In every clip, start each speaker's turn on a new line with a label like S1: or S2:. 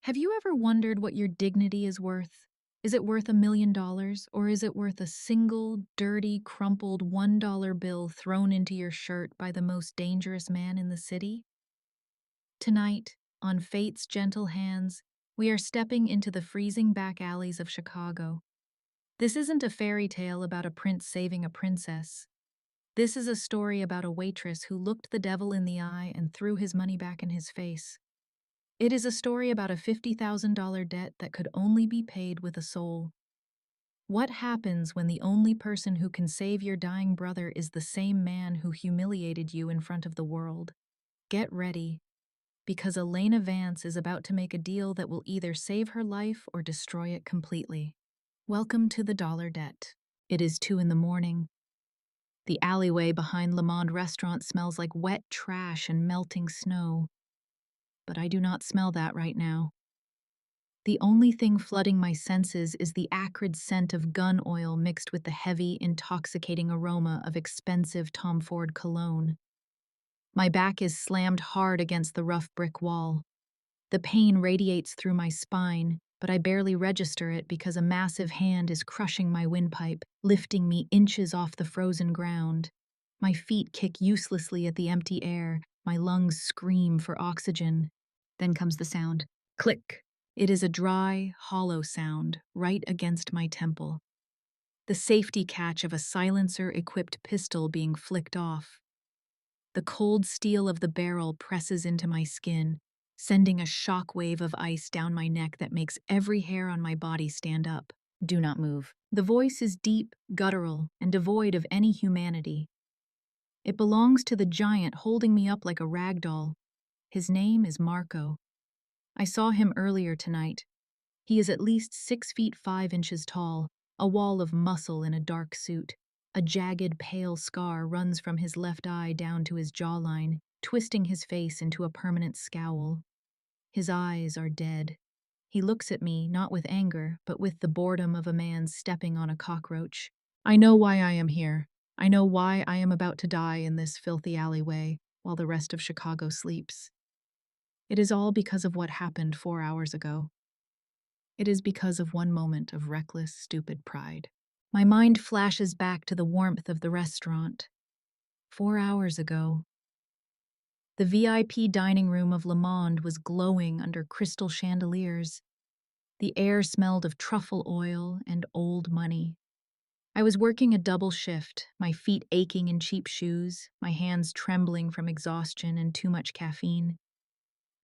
S1: Have you ever wondered what your dignity is worth? Is it worth $1 million, or is it worth a single, dirty, crumpled $1 bill thrown into your shirt by the most dangerous man in the city? Tonight, on Fate's gentle hands, we are stepping into the freezing back alleys of Chicago. This isn't a fairy tale about a prince saving a princess. This is a story about a waitress who looked the devil in the eye and threw his money back in his face. It is a story about a $50,000 debt that could only be paid with a soul. What happens when the only person who can save your dying brother is the same man who humiliated you in front of the world? Get ready, because Elena Vance is about to make a deal that will either save her life or destroy it completely. Welcome to the dollar debt. It is 2 in the morning. The alleyway behind Le Monde restaurant smells like wet trash and melting snow. But I do not smell that right now. The only thing flooding my senses is the acrid scent of gun oil mixed with the heavy, intoxicating aroma of expensive Tom Ford cologne. My back is slammed hard against the rough brick wall. The pain radiates through my spine, but I barely register it because a massive hand is crushing my windpipe, lifting me inches off the frozen ground. My feet kick uselessly at the empty air, my lungs scream for oxygen. Then comes the sound. Click. It is a dry, hollow sound right against my temple. The safety catch of a silencer-equipped pistol being flicked off. The cold steel of the barrel presses into my skin, sending a shock wave of ice down my neck that makes every hair on my body stand up. Do not move. The voice is deep, guttural, and devoid of any humanity. It belongs to the giant holding me up like a rag doll. His name is Marco. I saw him earlier tonight. He is at least 6 feet 5 inches tall, a wall of muscle in a dark suit. A jagged, pale scar runs from his left eye down to his jawline, twisting his face into a permanent scowl. His eyes are dead. He looks at me, not with anger, but with the boredom of a man stepping on a cockroach. I know why I am here. I know why I am about to die in this filthy alleyway, while the rest of Chicago sleeps. It is all because of what happened 4 hours ago. It is because of one moment of reckless, stupid pride. My mind flashes back to the warmth of the restaurant. 4 hours ago. The VIP dining room of Le Monde was glowing under crystal chandeliers. The air smelled of truffle oil and old money. I was working a double shift, my feet aching in cheap shoes, my hands trembling from exhaustion and too much caffeine.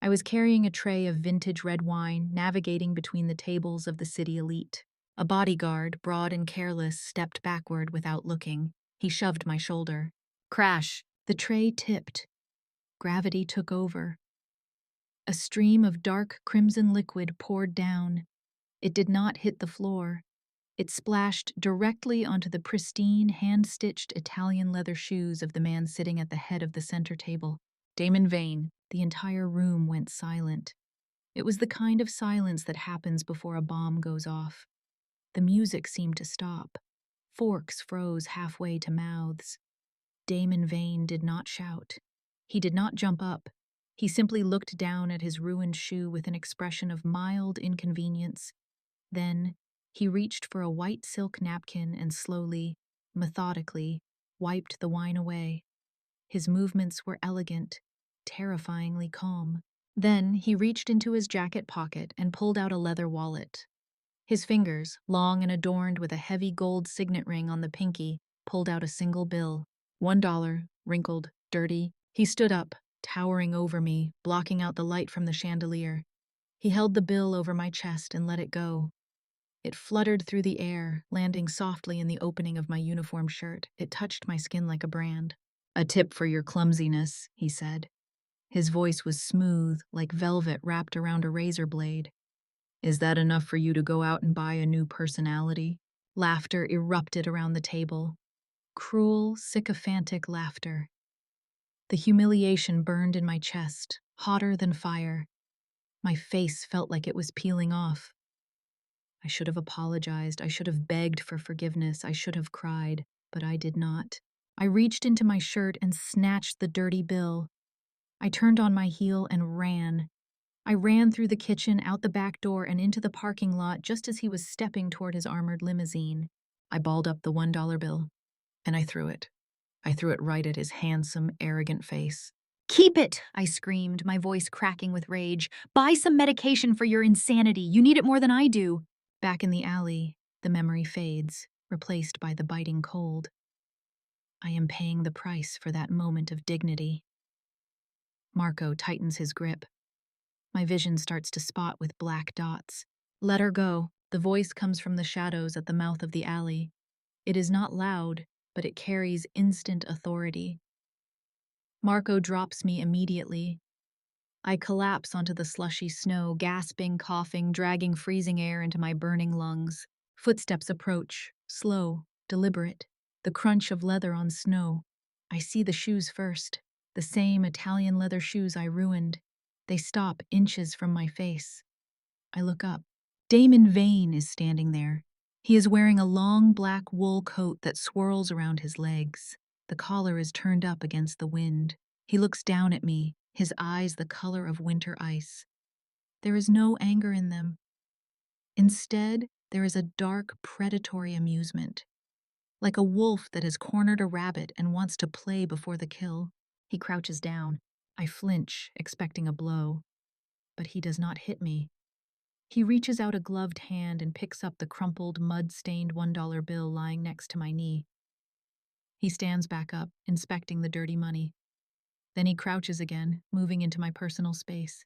S1: I was carrying a tray of vintage red wine, navigating between the tables of the city elite. A bodyguard, broad and careless, stepped backward without looking. He shoved my shoulder. Crash! The tray tipped. Gravity took over. A stream of dark crimson liquid poured down. It did not hit the floor. It splashed directly onto the pristine, hand-stitched Italian leather shoes of the man sitting at the head of the center table. Damon Vane. The entire room went silent. It was the kind of silence that happens before a bomb goes off. The music seemed to stop. Forks froze halfway to mouths. Damon Vane did not shout. He did not jump up. He simply looked down at his ruined shoe with an expression of mild inconvenience. Then, he reached for a white silk napkin and slowly, methodically, wiped the wine away. His movements were elegant, terrifyingly calm. Then he reached into his jacket pocket and pulled out a leather wallet. His fingers, long and adorned with a heavy gold signet ring on the pinky, pulled out a single bill. $1, wrinkled, dirty. He stood up, towering over me, blocking out the light from the chandelier. He held the bill over my chest and let it go. It fluttered through the air, landing softly in the opening of my uniform shirt. It touched my skin like a brand. "A tip for your clumsiness," he said. His voice was smooth, like velvet wrapped around a razor blade. "Is that enough for you to go out and buy a new personality?" Laughter erupted around the table. Cruel, sycophantic laughter. The humiliation burned in my chest, hotter than fire. My face felt like it was peeling off. I should have apologized. I should have begged for forgiveness. I should have cried, but I did not. I reached into my shirt and snatched the dirty bill. I turned on my heel and ran. I ran through the kitchen, out the back door, and into the parking lot just as he was stepping toward his armored limousine. I balled up the $1 bill, and I threw it. I threw it right at his handsome, arrogant face. "Keep it!" I screamed, my voice cracking with rage. "Buy some medication for your insanity. You need it more than I do." Back in the alley, the memory fades, replaced by the biting cold. I am paying the price for that moment of dignity. Marco tightens his grip. My vision starts to spot with black dots. "Let her go." The voice comes from the shadows at the mouth of the alley. It is not loud, but it carries instant authority. Marco drops me immediately. I collapse onto the slushy snow, gasping, coughing, dragging freezing air into my burning lungs. Footsteps approach, slow, deliberate, the crunch of leather on snow. I see the shoes first, the same Italian leather shoes I ruined. They stop inches from my face. I look up. Damon Vane is standing there. He is wearing a long black wool coat that swirls around his legs. The collar is turned up against the wind. He looks down at me, his eyes the color of winter ice. There is no anger in them. Instead, there is a dark, predatory amusement, like a wolf that has cornered a rabbit and wants to play before the kill. He crouches down. I flinch, expecting a blow, but he does not hit me. He reaches out a gloved hand and picks up the crumpled, mud-stained $1 bill lying next to my knee. He stands back up, inspecting the dirty money. Then he crouches again, moving into my personal space.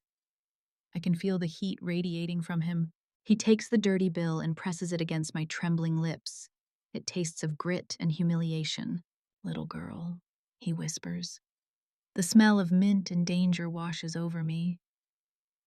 S1: I can feel the heat radiating from him. He takes the dirty bill and presses it against my trembling lips. It tastes of grit and humiliation. "Little girl," he whispers. The smell of mint and danger washes over me.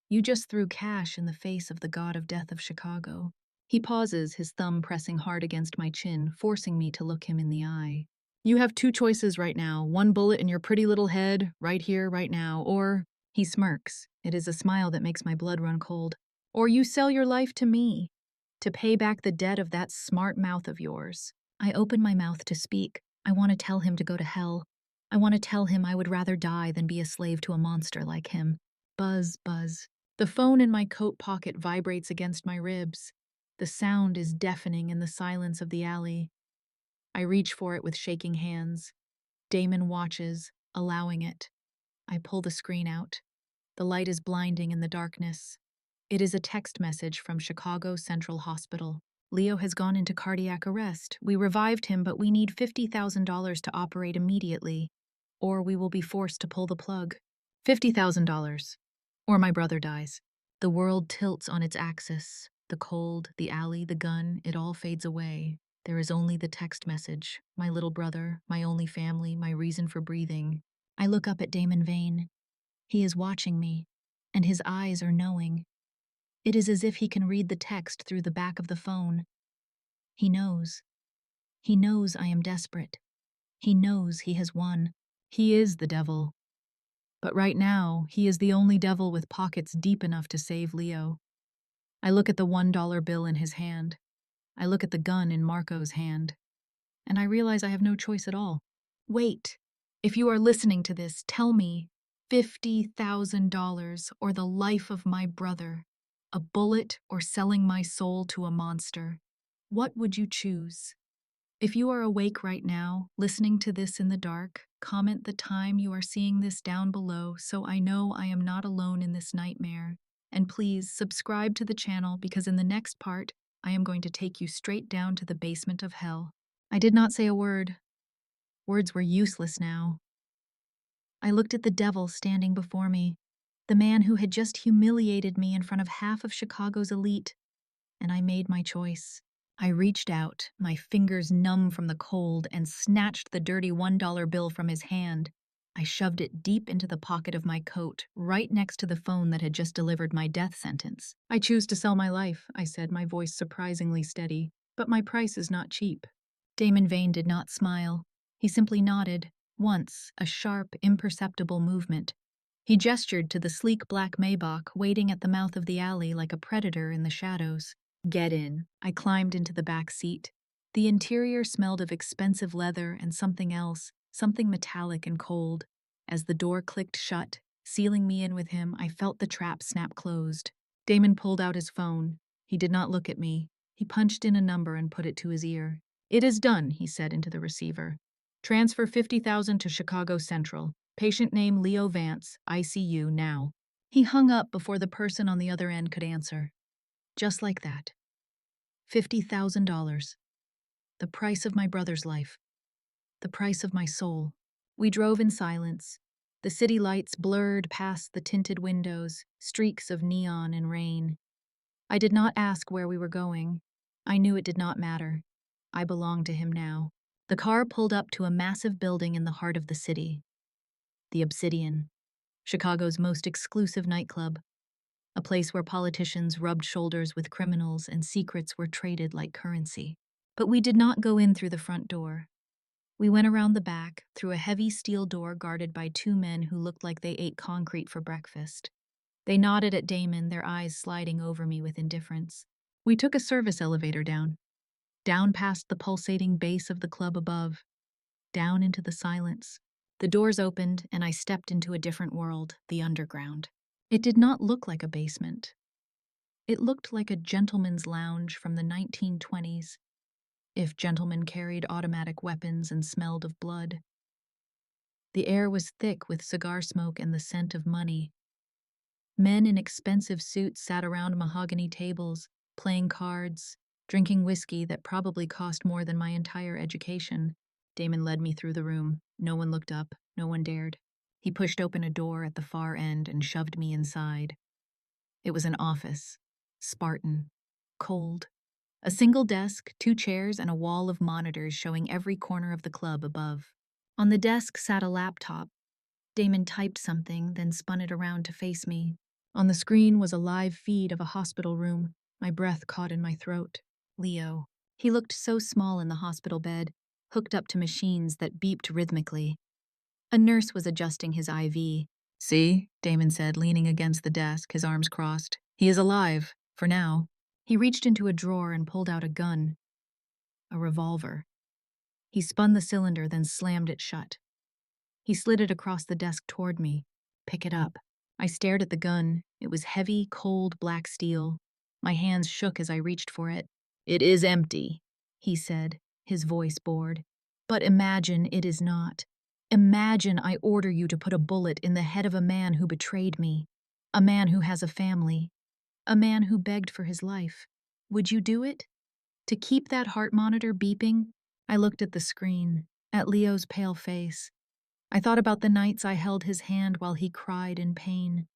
S1: "You just threw cash in the face of the god of death of Chicago." He pauses, his thumb pressing hard against my chin, forcing me to look him in the eye. "You have two choices right now, one bullet in your pretty little head, right here, right now, or—" He smirks. It is a smile that makes my blood run cold. "Or you sell your life to me, to pay back the debt of that smart mouth of yours." I open my mouth to speak. I want to tell him to go to hell. I want to tell him I would rather die than be a slave to a monster like him. Buzz, buzz. The phone in my coat pocket vibrates against my ribs. The sound is deafening in the silence of the alley. I reach for it with shaking hands. Damon watches, allowing it. I pull the screen out. The light is blinding in the darkness. It is a text message from Chicago Central Hospital. "Leo has gone into cardiac arrest. We revived him, but we need $50,000 to operate immediately, or we will be forced to pull the plug. $50,000. Or my brother dies." The world tilts on its axis. The cold, the alley, the gun, it all fades away. There is only the text message, my little brother, my only family, my reason for breathing. I look up at Damon Vane. He is watching me, and his eyes are knowing. It is as if he can read the text through the back of the phone. He knows. He knows I am desperate. He knows he has won. He is the devil. But right now, he is the only devil with pockets deep enough to save Leo. I look at the $1 bill in his hand. I look at the gun in Marco's hand. And I realize I have no choice at all. Wait. If you are listening to this, tell me, $50,000 or the life of my brother, a bullet or selling my soul to a monster. What would you choose? If you are awake right now, listening to this in the dark, comment the time you are seeing this down below so I know I am not alone in this nightmare. And please subscribe to the channel because in the next part, I am going to take you straight down to the basement of hell. I did not say a word. Words were useless now. I looked at the devil standing before me, the man who had just humiliated me in front of half of Chicago's elite, and I made my choice. I reached out, my fingers numb from the cold, and snatched the dirty $1 bill from his hand. I shoved it deep into the pocket of my coat, right next to the phone that had just delivered my death sentence. "I choose to sell my life," I said, my voice surprisingly steady, "but my price is not cheap." Damon Vane did not smile. He simply nodded, once, a sharp, imperceptible movement. He gestured to the sleek black Maybach waiting at the mouth of the alley like a predator in the shadows. "Get in." I climbed into the back seat. The interior smelled of expensive leather and something else, something metallic and cold. As the door clicked shut, Sealing me in with him, I felt the trap snap closed. Damon pulled out his phone. He did not look at me. He punched in a number and put it to his ear. "It is done," he said into the receiver. "Transfer 50,000 to Chicago Central. Patient name Leo Vance, ICU, now." He hung up before the person on the other end could answer. Just like that. $50,000. The price of my brother's life. The price of my soul. We drove in silence. The city lights blurred past the tinted windows, streaks of neon and rain. I did not ask where we were going. I knew it did not matter. I belonged to him now. The car pulled up to a massive building in the heart of the city. The Obsidian, Chicago's most exclusive nightclub. A place where politicians rubbed shoulders with criminals and secrets were traded like currency. But we did not go in through the front door. We went around the back, through a heavy steel door guarded by two men who looked like they ate concrete for breakfast. They nodded at Damon, their eyes sliding over me with indifference. We took a service elevator down past the pulsating base of the club above, down into the silence. The doors opened, and I stepped into a different world, the underground. It did not look like a basement. It looked like a gentleman's lounge from the 1920s, if gentlemen carried automatic weapons and smelled of blood. The air was thick with cigar smoke and the scent of money. Men in expensive suits sat around mahogany tables, playing cards, drinking whiskey that probably cost more than my entire education. Damon led me through the room. No one looked up. No one dared. He pushed open a door at the far end and shoved me inside. It was an office. Spartan. Cold. A single desk, two chairs, and a wall of monitors showing every corner of the club above. On the desk sat a laptop. Damon typed something, then spun it around to face me. On the screen was a live feed of a hospital room. My breath caught in my throat. Leo. He looked so small in the hospital bed, hooked up to machines that beeped rhythmically. A nurse was adjusting his IV. "See," Damon said, leaning against the desk, his arms crossed. "He is alive, for now." He reached into a drawer and pulled out a gun. A revolver. He spun the cylinder, then slammed it shut. He slid it across the desk toward me. "Pick it up." I stared at the gun. It was heavy, cold black steel. My hands shook as I reached for it. "It is empty," he said, his voice bored. "But imagine it is not. Imagine I order you to put a bullet in the head of a man who betrayed me, a man who has a family, a man who begged for his life. Would you do it? To keep that heart monitor beeping?" I looked at the screen, at Leo's pale face. I thought about the nights I held his hand while he cried in pain.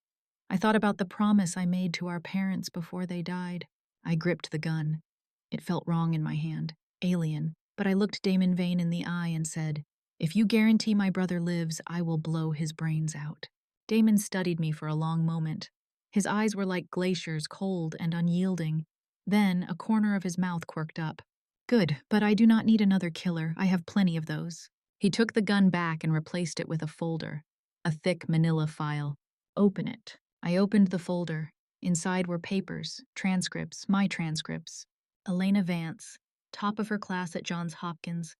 S1: I thought about the promise I made to our parents before they died. I gripped the gun. It felt wrong in my hand, alien, but I looked Damon Vane in the eye and said, "If you guarantee my brother lives, I will blow his brains out." Damon studied me for a long moment. His eyes were like glaciers, cold and unyielding. Then a corner of his mouth quirked up. "Good, but I do not need another killer. I have plenty of those." He took the gun back and replaced it with a folder, a thick manila file. "Open it." I opened the folder. Inside were papers, transcripts, my transcripts. Elena Vance, top of her class at Johns Hopkins,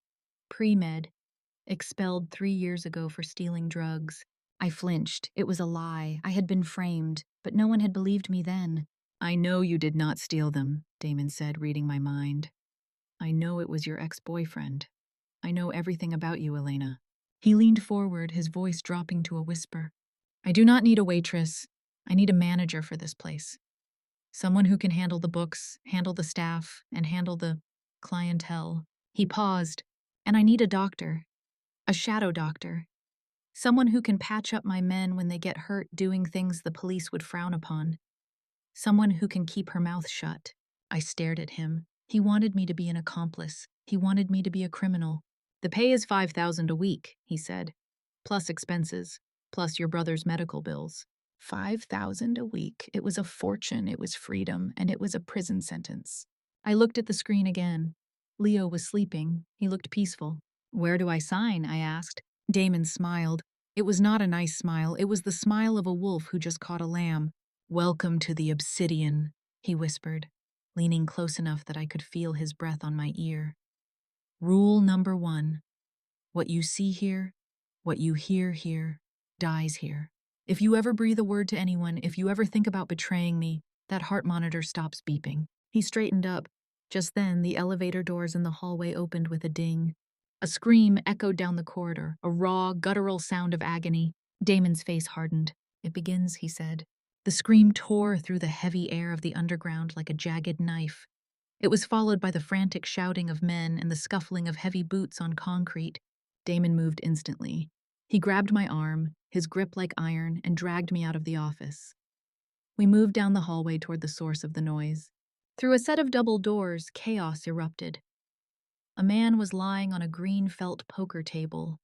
S1: pre-med, expelled 3 years ago for stealing drugs. I flinched. It was a lie. I had been framed, but no one had believed me then. "I know you did not steal them," Damon said, reading my mind. "I know it was your ex-boyfriend. I know everything about you, Elena." He leaned forward, his voice dropping to a whisper. "I do not need a waitress. I need a manager for this place. Someone who can handle the books, handle the staff, and handle the clientele." He paused. "And I need a doctor. A shadow doctor. Someone who can patch up my men when they get hurt doing things the police would frown upon. Someone who can keep her mouth shut." I stared at him. He wanted me to be an accomplice. He wanted me to be a criminal. "The pay is $5,000 a week," he said, "plus expenses, plus your brother's medical bills." $5,000 a week. It was a fortune, it was freedom, and it was a prison sentence. I looked at the screen again. Leo was sleeping. He looked peaceful. "Where do I sign?" I asked. Damon smiled. It was not a nice smile. It was the smile of a wolf who just caught a lamb. "Welcome to the Obsidian," he whispered, leaning close enough that I could feel his breath on my ear. "Rule number 1. What you see here, what you hear here, dies here." If you ever breathe a word to anyone, if you ever think about betraying me, that heart monitor stops beeping." He straightened up. Just then, the elevator doors in the hallway opened with a ding. A scream echoed down the corridor, a raw, guttural sound of agony. Damon's face hardened. "It begins," he said. The scream tore through the heavy air of the underground like a jagged knife. It was followed by the frantic shouting of men and the scuffling of heavy boots on concrete. Damon moved instantly. He grabbed my arm, his grip like iron, and dragged me out of the office. We moved down the hallway toward the source of the noise. Through a set of double doors, chaos erupted. A man was lying on a green felt poker table.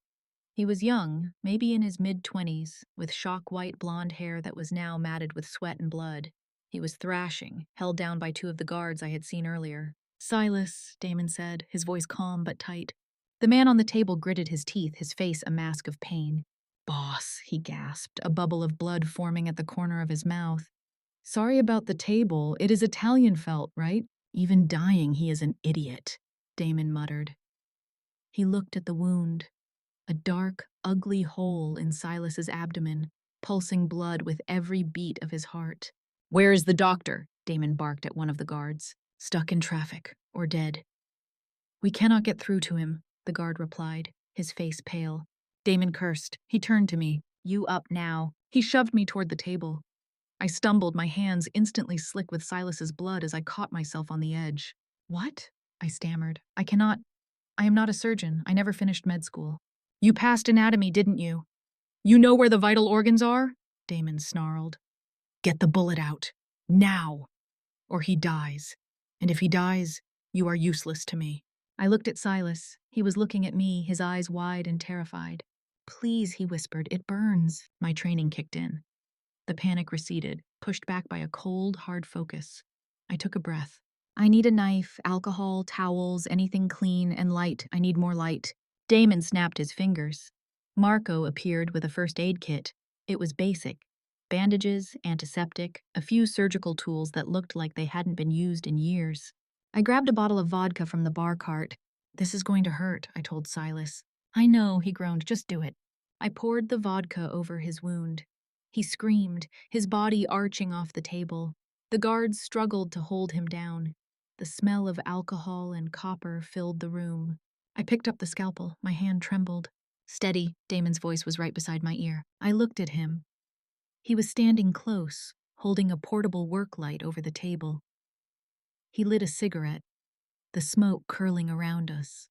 S1: He was young, maybe in his mid-20s, with shock-white blonde hair that was now matted with sweat and blood. He was thrashing, held down by two of the guards I had seen earlier. "Silas," Damon said, his voice calm but tight. The man on the table gritted his teeth, his face a mask of pain. "Boss," he gasped, a bubble of blood forming at the corner of his mouth. "Sorry about the table. It is Italian felt, right? Even dying, he is an idiot," Damon muttered. He looked at the wound. A dark, ugly hole in Silas's abdomen, pulsing blood with every beat of his heart. "Where is the doctor?" Damon barked at one of the guards. "Stuck in traffic, or dead." "We cannot get through to him," the guard replied, his face pale. Damon cursed. He turned to me. "You up now." He shoved me toward the table. I stumbled, my hands instantly slick with Silas's blood as I caught myself on the edge. "What?" I stammered. I am not a surgeon. I never finished med school." "You passed anatomy, didn't you? You know where the vital organs are?" Damon snarled. "Get the bullet out. Now. Or he dies. And if he dies, you are useless to me." I looked at Silas. He was looking at me, his eyes wide and terrified. "Please," he whispered, "it burns." My training kicked in. The panic receded, pushed back by a cold, hard focus. I took a breath. "I need a knife, alcohol, towels, anything clean and light. I need more light." Damon snapped his fingers. Marco appeared with a first aid kit. It was basic. Bandages, antiseptic, a few surgical tools that looked like they hadn't been used in years. I grabbed a bottle of vodka from the bar cart. "This is going to hurt," I told Silas. "I know," he groaned. "Just do it." I poured the vodka over his wound. He screamed, his body arching off the table. The guards struggled to hold him down. The smell of alcohol and copper filled the room. I picked up the scalpel. My hand trembled. "Steady," Damon's voice was right beside my ear. I looked at him. He was standing close, holding a portable work light over the table. He lit a cigarette, the smoke curling around us.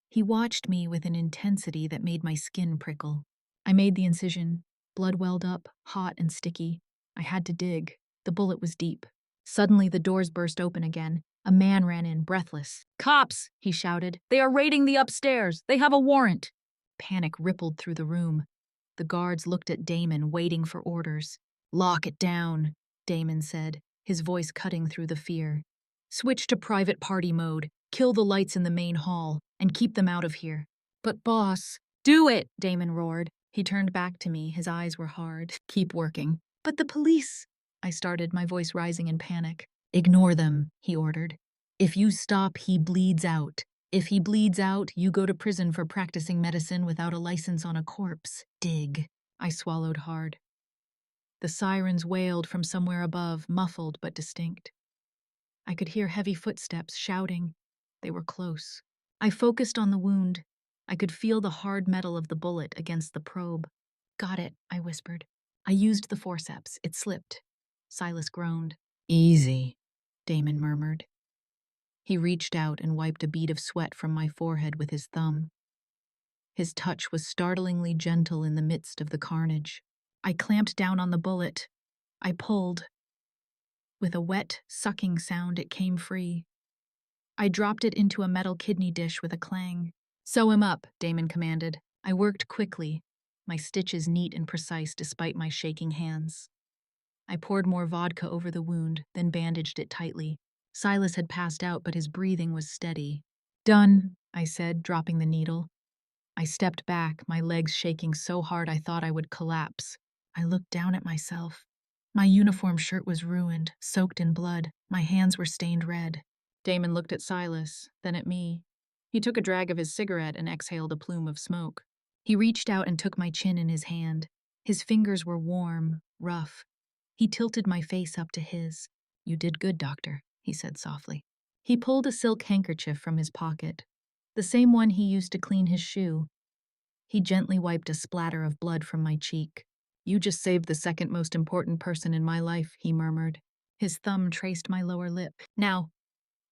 S1: He watched me with an intensity that made my skin prickle. I made the incision. Blood welled up, hot and sticky. I had to dig. The bullet was deep. Suddenly, the doors burst open again. A man ran in, breathless. "Cops!" he shouted. "They are raiding the upstairs. They have a warrant." Panic rippled through the room. The guards looked at Damon, waiting for orders. "Lock it down," Damon said, his voice cutting through the fear. "Switch to private party mode. Kill the lights in the main hall, and keep them out of here." "But boss—" "Do it!" Damon roared. He turned back to me, his eyes were hard. "Keep working." "But the police—" I started, my voice rising in panic. "Ignore them," he ordered. "If you stop, he bleeds out. If he bleeds out, you go to prison for practicing medicine without a license on a corpse. Dig." I swallowed hard. The sirens wailed from somewhere above, muffled but distinct. I could hear heavy footsteps, shouting. They were close. I focused on the wound. I could feel the hard metal of the bullet against the probe. "Got it," I whispered. I used the forceps. It slipped. Silas groaned. "Easy," Damon murmured. He reached out and wiped a bead of sweat from my forehead with his thumb. His touch was startlingly gentle in the midst of the carnage. I clamped down on the bullet. I pulled. With a wet, sucking sound, it came free. I dropped it into a metal kidney dish with a clang. "Sew him up," Damon commanded. I worked quickly, my stitches neat and precise despite my shaking hands. I poured more vodka over the wound, then bandaged it tightly. Silas had passed out, but his breathing was steady. "Done," I said, dropping the needle. I stepped back, my legs shaking so hard I thought I would collapse. I looked down at myself. My uniform shirt was ruined, soaked in blood. My hands were stained red. Damon looked at Silas, then at me. He took a drag of his cigarette and exhaled a plume of smoke. He reached out and took my chin in his hand. His fingers were warm, rough. He tilted my face up to his. "You did good, doctor," he said softly. He pulled a silk handkerchief from his pocket, the same one he used to clean his shoe. He gently wiped a splatter of blood from my cheek. "You just saved the second most important person in my life," he murmured. His thumb traced my lower lip. "Now,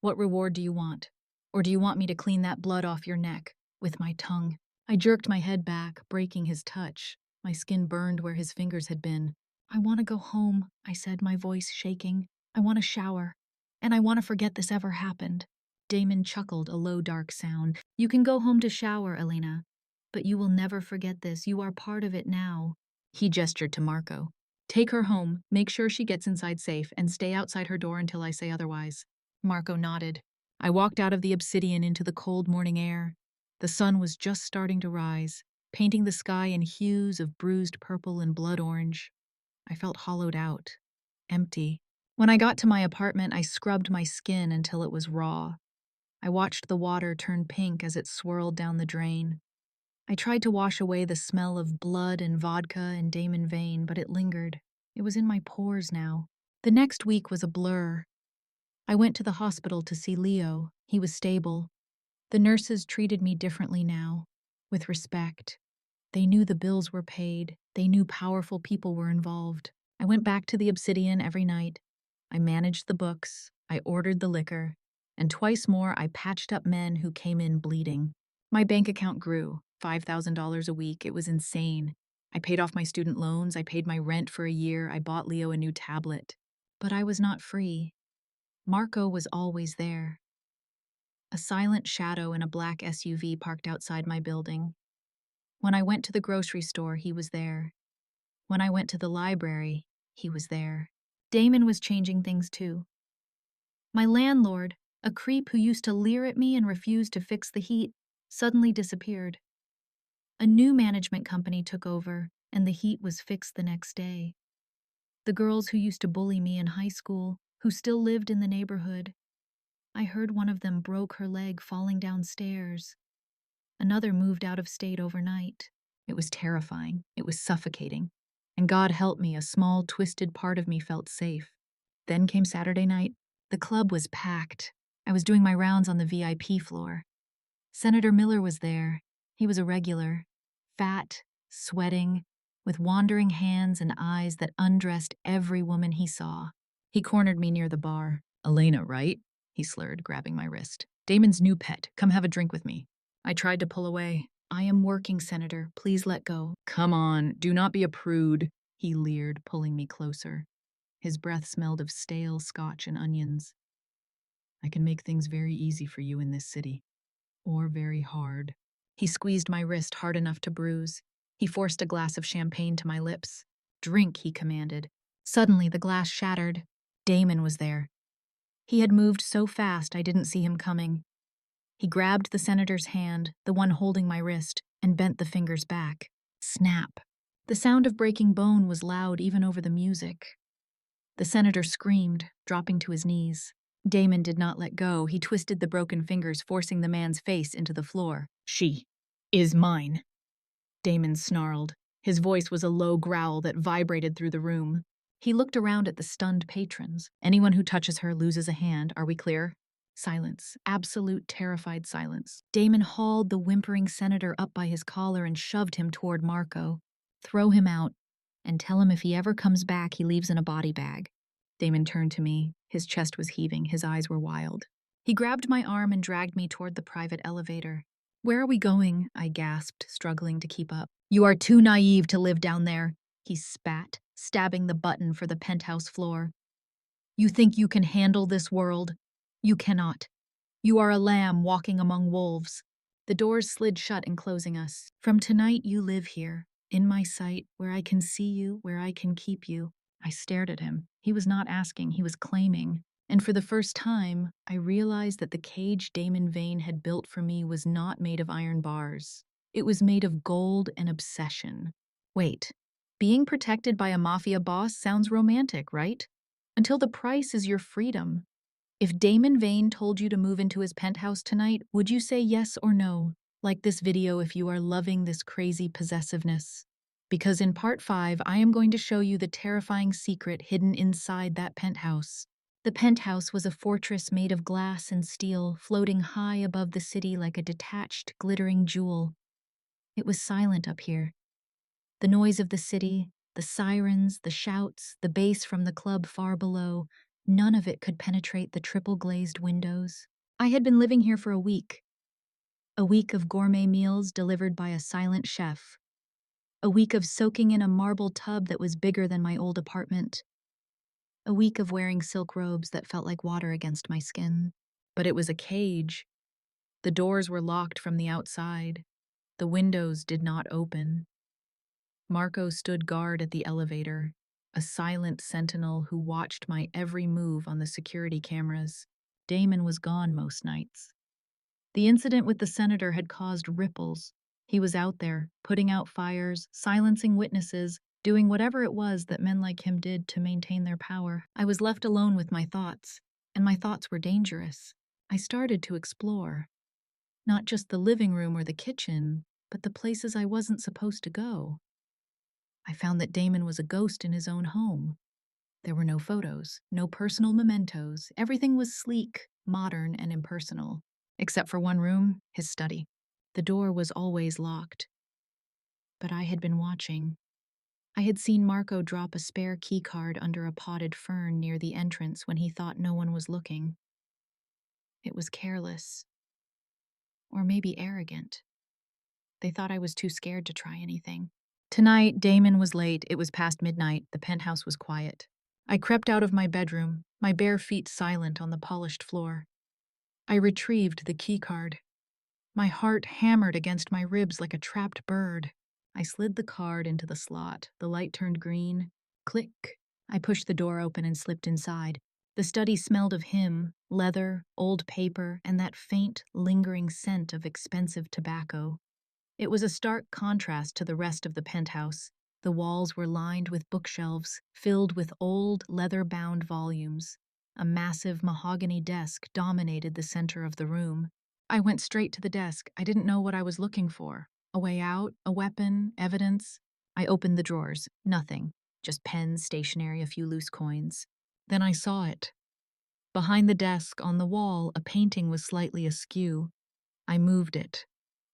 S1: what reward do you want? Or do you want me to clean that blood off your neck with my tongue?" I jerked my head back, breaking his touch. My skin burned where his fingers had been. "I want to go home," I said, my voice shaking. "I want to shower. And I want to forget this ever happened." Damon chuckled, a low, dark sound. "You can go home to shower, Elena. But you will never forget this. You are part of it now." He gestured to Marco. "Take her home, make sure she gets inside safe, and stay outside her door until I say otherwise." Marco nodded. I walked out of the obsidian into the cold morning air. The sun was just starting to rise, painting the sky in hues of bruised purple and blood orange. I felt hollowed out, empty. When I got to my apartment, I scrubbed my skin until it was raw. I watched the water turn pink as it swirled down the drain. I tried to wash away the smell of blood and vodka and Damon Vane, but it lingered. It was in my pores now. The next week was a blur. I went to the hospital to see Leo. He was stable. The nurses treated me differently now, with respect. They knew the bills were paid. They knew powerful people were involved. I went back to the obsidian every night. I managed the books. I ordered the liquor. And twice more, I patched up men who came in bleeding. My bank account grew, $5,000 a week. It was insane. I paid off my student loans. I paid my rent for a year. I bought Leo a new tablet. But I was not free. Marco was always there. A silent shadow in a black SUV parked outside my building. When I went to the grocery store, he was there. When I went to the library, he was there. Damon was changing things too. My landlord, a creep who used to leer at me and refuse to fix the heat, suddenly disappeared. A new management company took over, and the heat was fixed the next day. The girls who used to bully me in high school, who still lived in the neighborhood, I heard one of them broke her leg falling downstairs. Another moved out of state overnight. It was terrifying. It was suffocating. And God help me, a small, twisted part of me felt safe. Then came Saturday night. The club was packed. I was doing my rounds on the VIP floor. Senator Miller was there. He was a regular. Fat, sweating, with wandering hands and eyes that undressed every woman he saw. He cornered me near the bar. "Elena, right?" he slurred, grabbing my wrist. "Damon's new pet. Come have a drink with me." I tried to pull away. "I am working, Senator. Please let go." "Come on, do not be a prude," he leered, pulling me closer. His breath smelled of stale scotch and onions. "I can make things very easy for you in this city. Or very hard." He squeezed my wrist hard enough to bruise. He forced a glass of champagne to my lips. "Drink," he commanded. Suddenly, the glass shattered. Damon was there. He had moved so fast I didn't see him coming. He grabbed the senator's hand, the one holding my wrist, and bent the fingers back. Snap. The sound of breaking bone was loud even over the music. The senator screamed, dropping to his knees. Damon did not let go. He twisted the broken fingers, forcing the man's face into the floor. "She is mine," Damon snarled. His voice was a low growl that vibrated through the room. He looked around at the stunned patrons. "Anyone who touches her loses a hand. Are we clear?" Silence. Absolute terrified silence. Damon hauled the whimpering senator up by his collar and shoved him toward Marco. "Throw him out, and tell him if he ever comes back, he leaves in a body bag." Damon turned to me. His chest was heaving. His eyes were wild. He grabbed my arm and dragged me toward the private elevator. "Where are we going?" I gasped, struggling to keep up. "You are too naive to live down there," he spat, stabbing the button for the penthouse floor. "You think you can handle this world? You cannot. You are a lamb walking among wolves." The doors slid shut, enclosing us. "From tonight, you live here, in my sight, where I can see you, where I can keep you." I stared at him. He was not asking, he was claiming. And for the first time, I realized that the cage Damon Vane had built for me was not made of iron bars. It was made of gold and obsession. Wait, being protected by a mafia boss sounds romantic, right? Until the price is your freedom. If Damon Vane told you to move into his penthouse tonight, would you say yes or no? Like this video if you are loving this crazy possessiveness. Because in part 5, I am going to show you the terrifying secret hidden inside that penthouse. The penthouse was a fortress made of glass and steel, floating high above the city like a detached, glittering jewel. It was silent up here. The noise of the city, the sirens, the shouts, the bass from the club far below, none of it could penetrate the triple glazed windows. I had been living here for a week of gourmet meals delivered by a silent chef, a week of soaking in a marble tub that was bigger than my old apartment, a week of wearing silk robes that felt like water against my skin. But it was a cage. The doors were locked from the outside. The windows did not open. Marco stood guard at the elevator, a silent sentinel who watched my every move on the security cameras. Damon was gone most nights. The incident with the senator had caused ripples. He was out there, putting out fires, silencing witnesses, doing whatever it was that men like him did to maintain their power. I was left alone with my thoughts, and my thoughts were dangerous. I started to explore. Not just the living room or the kitchen, but the places I wasn't supposed to go. I found that Damon was a ghost in his own home. There were no photos, no personal mementos. Everything was sleek, modern, and impersonal. Except for one room, his study. The door was always locked. But I had been watching. I had seen Marco drop a spare keycard under a potted fern near the entrance when he thought no one was looking. It was careless. Or maybe arrogant. They thought I was too scared to try anything. Tonight, Damon was late. It was past midnight. The penthouse was quiet. I crept out of my bedroom, my bare feet silent on the polished floor. I retrieved the keycard. My heart hammered against my ribs like a trapped bird. I slid the card into the slot. The light turned green. Click. I pushed the door open and slipped inside. The study smelled of him, leather, old paper, and that faint, lingering scent of expensive tobacco. It was a stark contrast to the rest of the penthouse. The walls were lined with bookshelves, filled with old, leather-bound volumes. A massive mahogany desk dominated the center of the room. I went straight to the desk. I didn't know what I was looking for. A way out, a weapon, evidence. I opened the drawers. Nothing. Just pens, stationery, a few loose coins. Then I saw it. Behind the desk, on the wall, a painting was slightly askew. I moved it.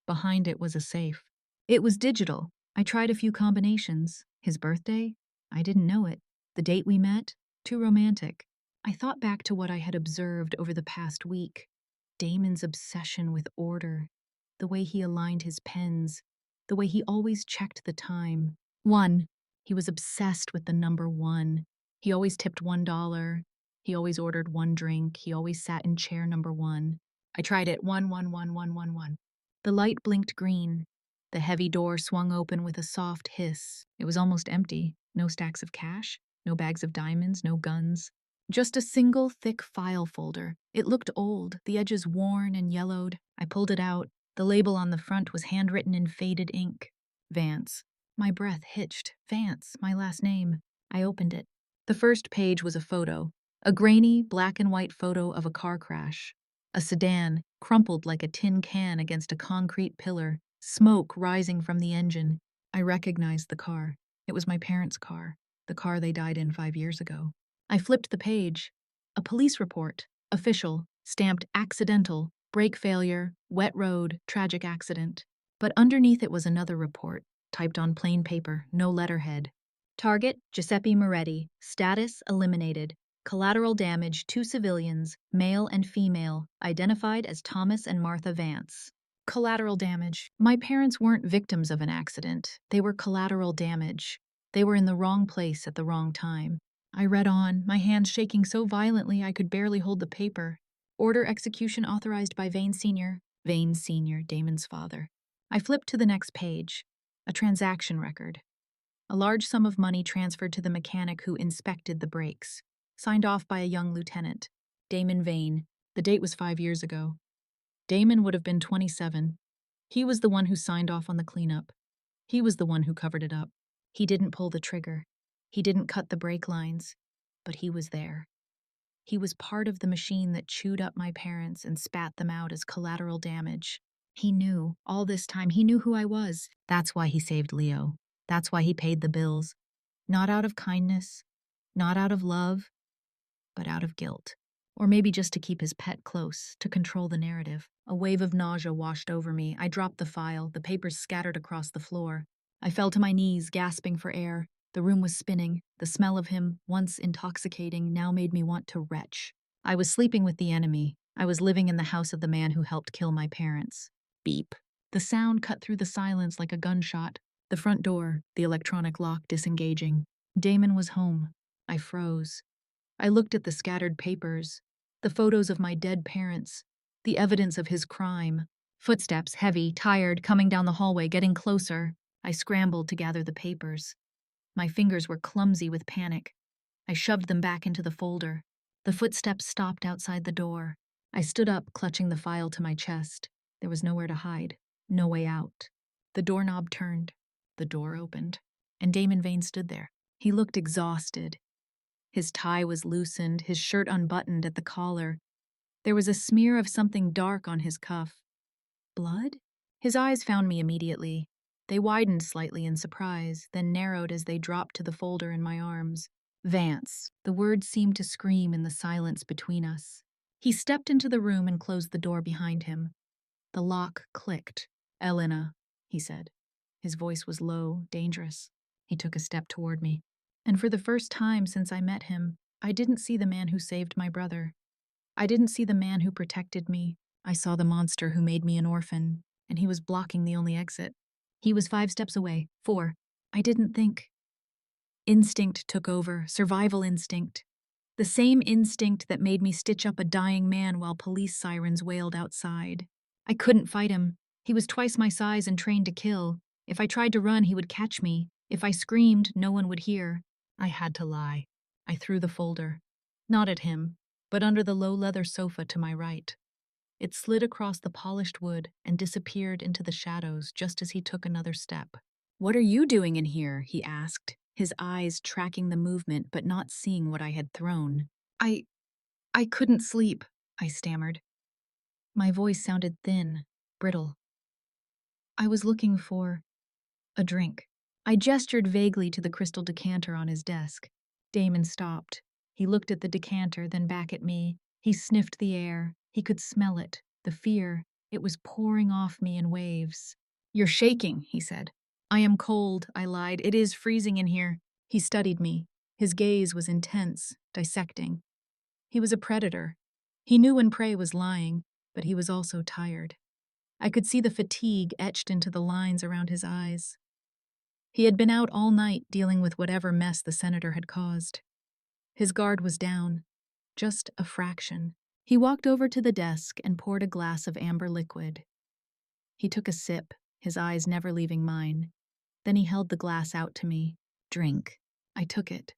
S1: Behind it was a safe. It was digital. I tried a few combinations. His birthday? I didn't know it. The date we met? Too romantic. I thought back to what I had observed over the past week. Damon's obsession with order. The way he aligned his pens. The way he always checked the time. 1. He was obsessed with the number 1. He always tipped $1. He always ordered 1 drink. He always sat in chair number 1. I tried it. 1, 1, 1, 1, 1, 1. The light blinked green. The heavy door swung open with a soft hiss. It was almost empty. No stacks of cash, no bags of diamonds, no guns. Just a single thick file folder. It looked old, the edges worn and yellowed. I pulled it out. The label on the front was handwritten in faded ink. Vance. My breath hitched. Vance, my last name. I opened it. The first page was a photo. A grainy, black and white photo of a car crash. A sedan, crumpled like a tin can against a concrete pillar, smoke rising from the engine. I recognized the car. It was my parents' car, the car they died in 5 years ago. I flipped the page. A police report, official, stamped accidental, brake failure, wet road, tragic accident. But underneath it was another report, typed on plain paper, no letterhead. Target, Giuseppe Moretti. Status, eliminated. Collateral damage, 2 civilians, male and female, identified as Thomas and Martha Vance. Collateral damage. My parents weren't victims of an accident. They were collateral damage. They were in the wrong place at the wrong time. I read on, my hands shaking so violently I could barely hold the paper. Order execution authorized by Vane Sr. Vane Sr., Damon's father. I flipped to the next page. A transaction record. A large sum of money transferred to the mechanic who inspected the brakes. Signed off by a young lieutenant, Damon Vane. The date was 5 years ago. Damon would have been 27. He was the one who signed off on the cleanup. He was the one who covered it up. He didn't pull the trigger. He didn't cut the brake lines. But he was there. He was part of the machine that chewed up my parents and spat them out as collateral damage. He knew, all this time, he knew who I was. That's why he saved Leo. That's why he paid the bills. Not out of kindness, not out of love, but out of guilt. Or maybe just to keep his pet close, to control the narrative. A wave of nausea washed over me. I dropped the file, the papers scattered across the floor. I fell to my knees, gasping for air. The room was spinning. The smell of him, once intoxicating, now made me want to retch. I was sleeping with the enemy. I was living in the house of the man who helped kill my parents. Beep. The sound cut through the silence like a gunshot. The front door, the electronic lock disengaging. Damon was home. I froze. I looked at the scattered papers, the photos of my dead parents, the evidence of his crime. Footsteps, heavy, tired, coming down the hallway, getting closer. I scrambled to gather the papers. My fingers were clumsy with panic. I shoved them back into the folder. The footsteps stopped outside the door. I stood up, clutching the file to my chest. There was nowhere to hide, no way out. The doorknob turned. The door opened. And Damon Vane stood there. He looked exhausted. His tie was loosened, his shirt unbuttoned at the collar. There was a smear of something dark on his cuff. Blood? His eyes found me immediately. They widened slightly in surprise, then narrowed as they dropped to the folder in my arms. Vance. The word seemed to scream in the silence between us. He stepped into the room and closed the door behind him. The lock clicked. Elena, he said. His voice was low, dangerous. He took a step toward me. And for the first time since I met him, I didn't see the man who saved my brother. I didn't see the man who protected me. I saw the monster who made me an orphan, and he was blocking the only exit. He was 5 steps away. 4. I didn't think. Instinct took over, survival instinct. The same instinct that made me stitch up a dying man while police sirens wailed outside. I couldn't fight him. He was twice my size and trained to kill. If I tried to run, he would catch me. If I screamed, no one would hear. I had to lie. I threw the folder. Not at him, but under the low leather sofa to my right. It slid across the polished wood and disappeared into the shadows just as he took another step. "What are you doing in here?" he asked, his eyes tracking the movement but not seeing what I had thrown. I couldn't sleep," I stammered. My voice sounded thin, brittle. "I was looking for a drink." I gestured vaguely to the crystal decanter on his desk. Damon stopped. He looked at the decanter, then back at me. He sniffed the air. He could smell it, the fear. It was pouring off me in waves. "You're shaking," he said. "I am cold," I lied. "It is freezing in here." He studied me. His gaze was intense, dissecting. He was a predator. He knew when prey was lying, but he was also tired. I could see the fatigue etched into the lines around his eyes. He had been out all night dealing with whatever mess the senator had caused. His guard was down, just a fraction. He walked over to the desk and poured a glass of amber liquid. He took a sip, his eyes never leaving mine. Then he held the glass out to me. "Drink." I took it.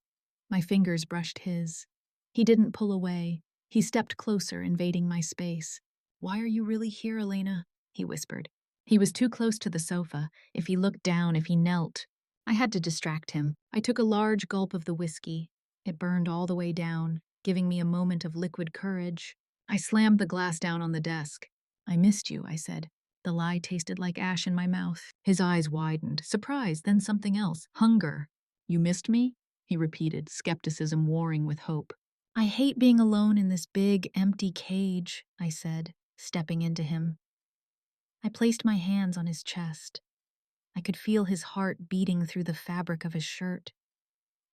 S1: My fingers brushed his. He didn't pull away. He stepped closer, invading my space. "Why are you really here, Elena?" he whispered. He was too close to the sofa. If he looked down, if he knelt. I had to distract him. I took a large gulp of the whiskey. It burned all the way down, giving me a moment of liquid courage. I slammed the glass down on the desk. "I missed you," I said. The lie tasted like ash in my mouth. His eyes widened. Surprise, then something else. Hunger. "You missed me?" he repeated, skepticism warring with hope. "I hate being alone in this big, empty cage," I said, stepping into him. I placed my hands on his chest. I could feel his heart beating through the fabric of his shirt.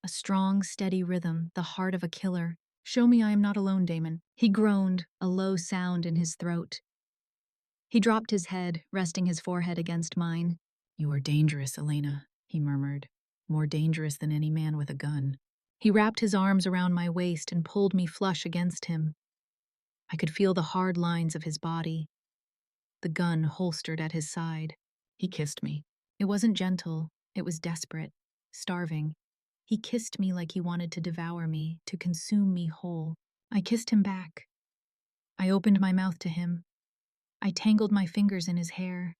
S1: A strong, steady rhythm, the heart of a killer. "Show me I am not alone, Damon." He groaned, a low sound in his throat. He dropped his head, resting his forehead against mine. "You are dangerous, Elena," he murmured. "More dangerous than any man with a gun." He wrapped his arms around my waist and pulled me flush against him. I could feel the hard lines of his body, the gun holstered at his side. He kissed me. It wasn't gentle, it was desperate, starving. He kissed me like he wanted to devour me, to consume me whole. I kissed him back. I opened my mouth to him. I tangled my fingers in his hair.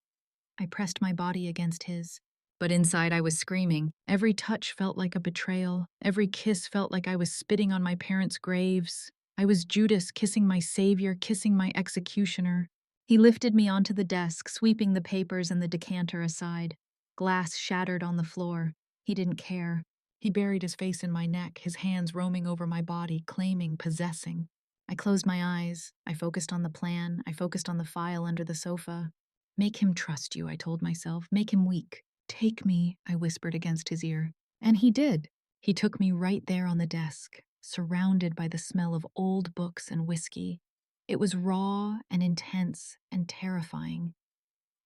S1: I pressed my body against his. But inside I was screaming. Every touch felt like a betrayal. Every kiss felt like I was spitting on my parents' graves. I was Judas kissing my savior, kissing my executioner. He lifted me onto the desk, sweeping the papers and the decanter aside. Glass shattered on the floor. He didn't care. He buried his face in my neck, his hands roaming over my body, claiming, possessing. I closed my eyes. I focused on the plan. I focused on the file under the sofa. Make him trust you, I told myself. Make him weak. Take me, I whispered against his ear. And he did. He took me right there on the desk, surrounded by the smell of old books and whiskey. It was raw and intense and terrifying.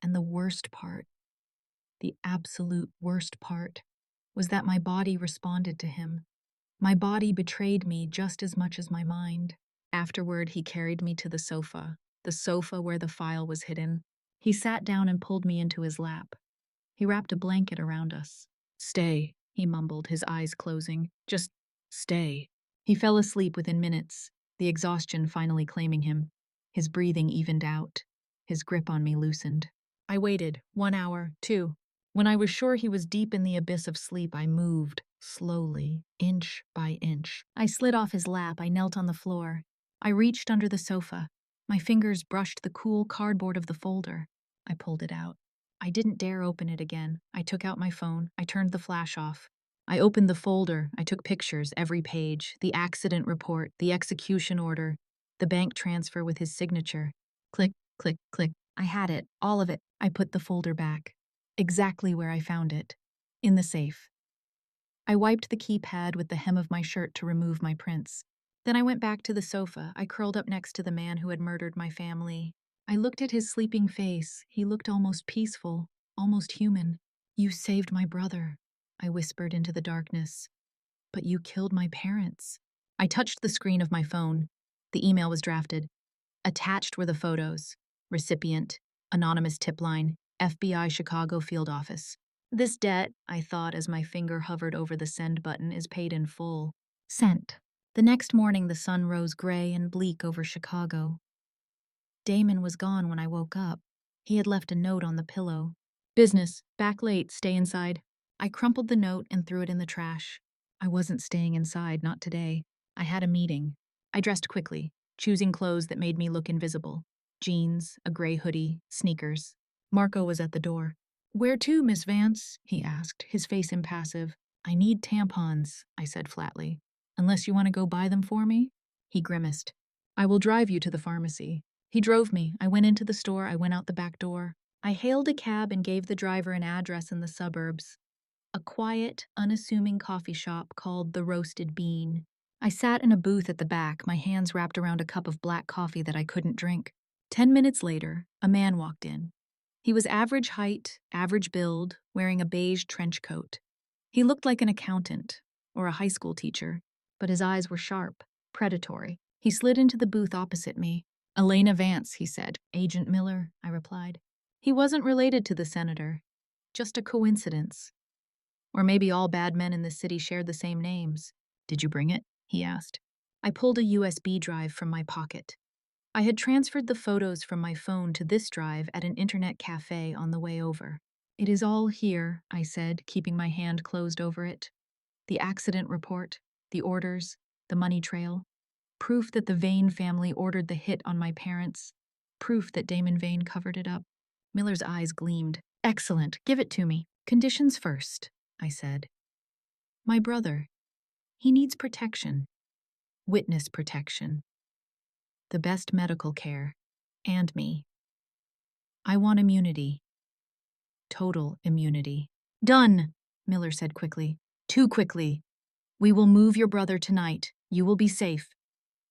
S1: And the worst part, the absolute worst part, was that my body responded to him. My body betrayed me just as much as my mind. Afterward, he carried me to the sofa where the file was hidden. He sat down and pulled me into his lap. He wrapped a blanket around us. Stay, he mumbled, his eyes closing. Just stay. He fell asleep within minutes, the exhaustion finally claiming him. His breathing evened out. His grip on me loosened. I waited, 1 hour, 2. When I was sure he was deep in the abyss of sleep, I moved, slowly, inch by inch. I slid off his lap. I knelt on the floor. I reached under the sofa. My fingers brushed the cool cardboard of the folder. I pulled it out. I didn't dare open it again. I took out my phone. I turned the flash off. I opened the folder. I took pictures, every page, the accident report, the execution order, the bank transfer with his signature. Click, click, click. I had it, all of it. I put the folder back. Exactly where I found it. In the safe. I wiped the keypad with the hem of my shirt to remove my prints. Then I went back to the sofa. I curled up next to the man who had murdered my family. I looked at his sleeping face. He looked almost peaceful, almost human. You saved my brother, I whispered into the darkness. But you killed my parents. I touched the screen of my phone. The email was drafted. Attached were the photos. Recipient, anonymous tip line, FBI Chicago field office. This debt, I thought as my finger hovered over the send button, is paid in full. Sent. The next morning, the sun rose gray and bleak over Chicago. Damon was gone when I woke up. He had left a note on the pillow. Business, back late, stay inside. I crumpled the note and threw it in the trash. I wasn't staying inside, not today. I had a meeting. I dressed quickly, choosing clothes that made me look invisible. Jeans, a gray hoodie, sneakers. Marco was at the door. Where to, Miss Vance? He asked, his face impassive. I need tampons, I said flatly. Unless you want to go buy them for me? He grimaced. I will drive you to the pharmacy. He drove me. I went into the store. I went out the back door. I hailed a cab and gave the driver an address in the suburbs. A quiet, unassuming coffee shop called The Roasted Bean. I sat in a booth at the back, my hands wrapped around a cup of black coffee that I couldn't drink. 10 minutes later, a man walked in. He was average height, average build, wearing a beige trench coat. He looked like an accountant or a high school teacher, but his eyes were sharp, predatory. He slid into the booth opposite me. Elena Vance, he said. Agent Miller, I replied. He wasn't related to the senator. Just a coincidence. Or maybe all bad men in the city shared the same names. Did you bring it? He asked. I pulled a USB drive from my pocket. I had transferred the photos from my phone to this drive at an internet cafe on the way over. It is all here, I said, keeping my hand closed over it. The accident report, the orders, the money trail. Proof that the Vane family ordered the hit on my parents. Proof that Damon Vane covered it up. Miller's eyes gleamed. Excellent, give it to me. Conditions first, I said. My brother. He needs protection. Witness protection. The best medical care. And me. I want immunity. Total immunity. Done, Miller said quickly. Too quickly. We will move your brother tonight. You will be safe.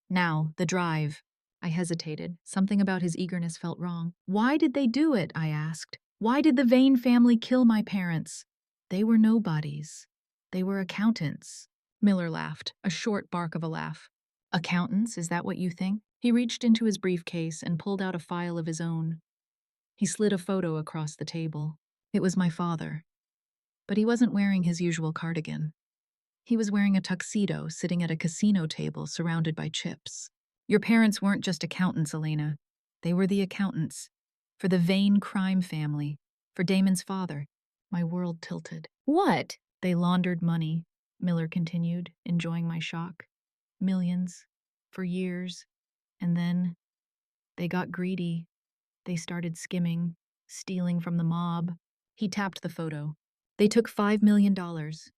S1: Now, the drive. I hesitated. Something about his eagerness felt wrong. Why did they do it? I asked. Why did the Vane family kill my parents? They were nobodies. They were accountants. Miller laughed, a short bark of a laugh. Accountants, is that what you think? He reached into his briefcase and pulled out a file of his own. He slid a photo across the table. It was my father. But he wasn't wearing his usual cardigan. He was wearing a tuxedo, sitting at a casino table surrounded by chips. Your parents weren't just accountants, Elena. They were the accountants. For the Vane crime family. For Damon's father. My world tilted. What? They laundered money, Miller continued, enjoying my shock. Millions. For years. And then they got greedy. They started skimming, stealing from the mob. He tapped the photo. They took $5 million.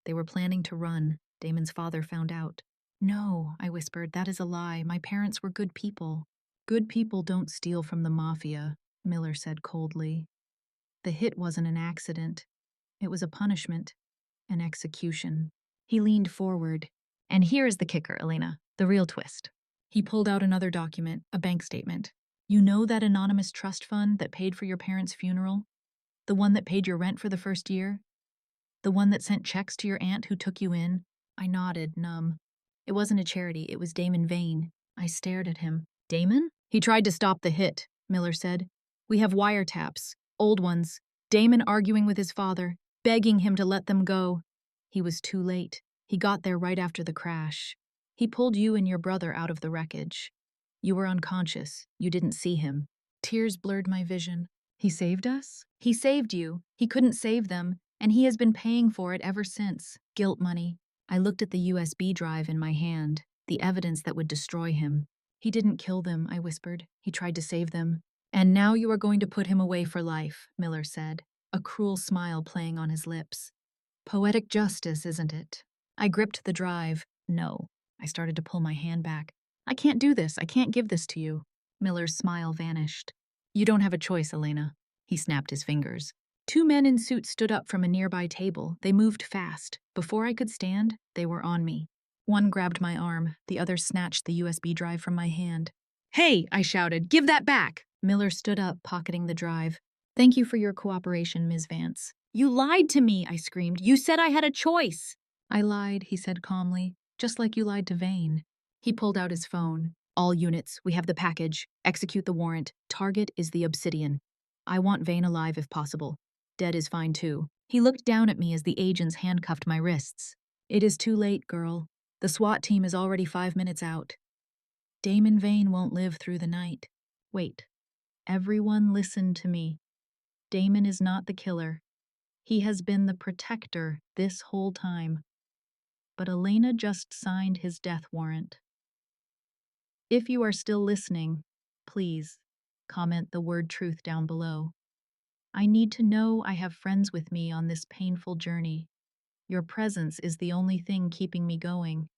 S1: They were planning to run. Damon's father found out. No, I whispered, that is a lie. My parents were good people. Good people don't steal from the Mafia, Miller said coldly. The hit wasn't an accident. It was a punishment, an execution. He leaned forward. And here is the kicker, Elena, the real twist. He pulled out another document, a bank statement. You know that anonymous trust fund that paid for your parents' funeral? The one that paid your rent for the first year? The one that sent checks to your aunt who took you in? I nodded, numb. It wasn't a charity, it was Damon Vane. I stared at him. Damon? He tried to stop the hit, Miller said. We have wiretaps, old ones. Damon arguing with his father, begging him to let them go. He was too late. He got there right after the crash. He pulled you and your brother out of the wreckage. You were unconscious. You didn't see him. Tears blurred my vision. He saved us? He saved you. He couldn't save them, and he has been paying for it ever since. Guilt money. I looked at the USB drive in my hand, the evidence that would destroy him. He didn't kill them, I whispered. He tried to save them. And now you are going to put him away for life, Miller said, a cruel smile playing on his lips. Poetic justice, isn't it? I gripped the drive. No. I started to pull my hand back. I can't do this. I can't give this to you. Miller's smile vanished. You don't have a choice, Elena. He snapped his fingers. Two men in suits stood up from a nearby table. They moved fast. Before I could stand, they were on me. One grabbed my arm. The other snatched the USB drive from my hand. Hey, I shouted. Give that back! Miller stood up, pocketing the drive. Thank you for your cooperation, Ms. Vance. You lied to me, I screamed. You said I had a choice. I lied, he said calmly, just like you lied to Vane. He pulled out his phone. All units, we have the package. Execute the warrant. Target is the Obsidian. I want Vane alive if possible. Dead is fine too. He looked down at me as the agents handcuffed my wrists. It is too late, girl. The SWAT team is already 5 minutes out. Damon Vane won't live through the night. Wait. Everyone listen to me. Damon is not the killer. He has been the protector this whole time. But Elena just signed his death warrant. If you are still listening, please comment the word truth down below. I need to know I have friends with me on this painful journey. Your presence is the only thing keeping me going.